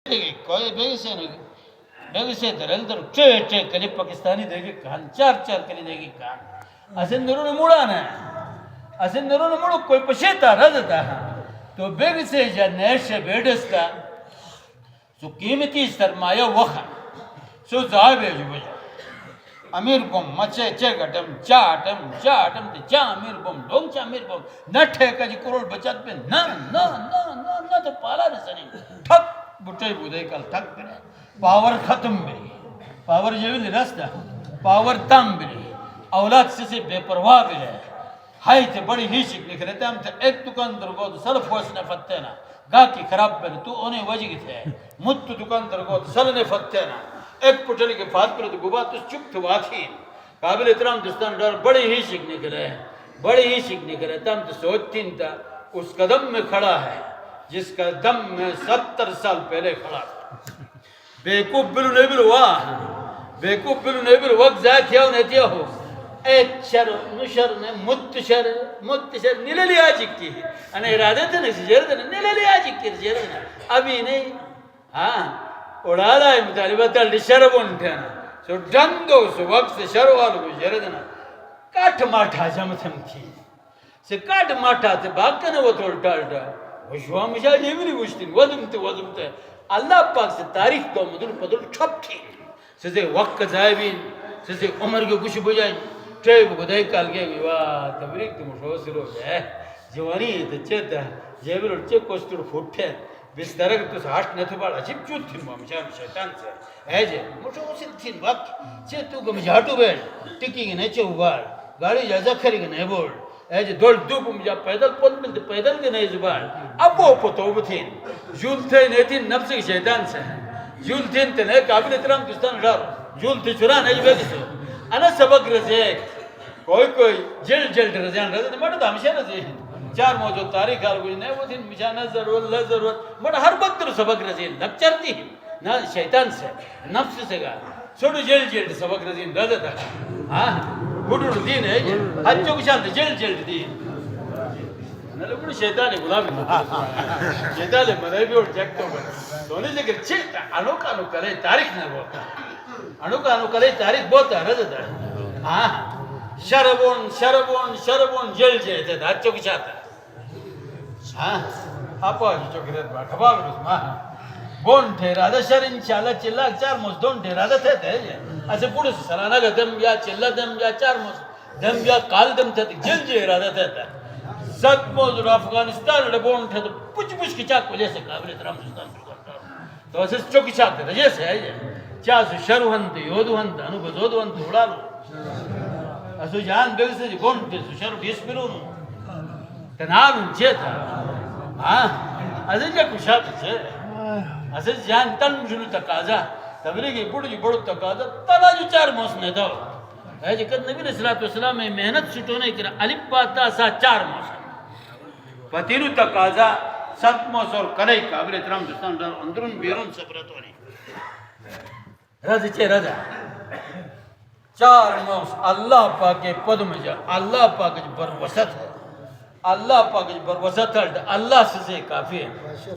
कोई बेगिसे दरंदर चे कली पाकिस्तानी देगी कान चार कली देगी कान असे नरून मुड़ा ना असे नरून मुड़ो कोई पशेता रजता तो बेगिसे जा नेशे बेडस्ता सो कीमती सरमाया वखन सो जाबे जो बजा अमीर बम मचे चे गटम चाटम ते चा अमीर बम डोंग चा अमीर बम नठे कजी करोड़ बचत पे ना तो पाला न सनी ठक बुटे बुदे कल ठक करे पावर खत्म मेरी पावर जेवी रस्ता पावर तम बिली औलाद से बेपरवाह बिले हाय ते बड़ी ही शिक लिख रहे हम ते एक दुकानदार को सल फोस ने फत्ते ना गा की खराब बिल तू ओने वजी थे मुत्त दुकानदार को सल ने फत्ते ना एक पुटली के फात पर तो गुबा तो चुप तो वाथी काबिल इतराम दोस्तान डर बड़ी ही शिक निकले तम तो सोचतीन था उस कदम में खड़ा है जिस कदम में 70 साल पहले खड़ा था बेकूफ बिलु नेबिल वक्त जाए क्या उन्हें हो एक शर मुशर ने मुत्तशर निलली आजिक्की अने इरादे थे नहीं जर्दन निलली आजिक्की जर्दन अभी नहीं हाँ उड़ाला है मुतालिबा तल शरबुन थे ना सो डंगो सो वक्त से शरवाल को जर्दन काट माठा जमथम की से काट माठा ते बाकने वो तोड़ टालटा वशवा मुझा जेबली वश्तिन वदुमते अल्लाह पाक से तारीख तो मदुल ठप थी से वक्त जायबिन से उम्र के कुछ बुझाई ट्रेब गोदाई काल के वाह तबरीक तुम शोसरो है जवानी तो चेता जेबल चे कोस्तुर फुटे बिस्तर के तो हाट न तो बड़ा चिप चूत थी ममशा शैतान से है जे मुझे उसी थी वक्त चे तू गम झाटू बैठ टिकी के नेचे उबार गाड़ी जा खरी के नहीं बोल ऐसे दौड़ धूप मुझे पैदल पल मिलते पैदल के नहीं जुबान अब वो पतो थी जुल थे नहीं थी नफ्स के शैतान से जुल थी नहीं काबिल इतराम किस्तान डर जुल थी चुरा नहीं बेगी सो अना सबक रजे कोई जेल रजान रजे मत हमेशा रजे चार मौजू तारीख आल कुछ नहीं वो थी मिशाना जरूरत मत हर वक्त सबक रजे लक्चर थी ना शैतान से नफ्स से गा छोड़ो जेल सबक रजे रजे था हाँ बुढ़ दीन है अच्छों के साथ जेल दीन ना लोग शैतान है गुलाम शैतान है मरे भी और चेक तो बन दोनों जगह चित अनोखा करे तारीख ना बोलता अनोखा तारीख बोलता रजता हाँ शरबोन जेल थे अच्छों के साथ हाँ आपा जो करे खबर उसमा बोन थे राधा शरीन चाला चिल्ला चार मुझ दोन थे राधा थे ऐसे पूरे सलाना का दम या चिल्ला दम या चार मुझ दम या काल दम थे जेल राधा थे सत मोज अफगानिस्तान रे बोन थे तो पुछ की चाक वजह से काबिल इतराम सुल्तान तो ऐसे चौकी चाक थे जैसे है ये चा से शरुहंत योधुहंत अनुभजोधुहंत उड़ा लो ऐसे जान बेग से बोन थे शरु डिस बिलो तनाव चेता हाँ ऐसे क्या कुछ है ऐसे जान तन जुलू तकाजा तबरे की बड़ो तकाजा तला जो चार मौस ने दो है जिक्र नबी अलैहिस्सलाम में मेहनत छुटोने के अलिफ पाता सा चार मौस पतिरु तकाजा सत मौस और करे काबिल इतराम दोस्तान अंदरून बेरून सबरत होने रजा चार मौस अल्लाह पाक के पद में जा अल्लाह पाक के बरवसत है अल्लाह पाक के बरवसत है अल्लाह से काफी है।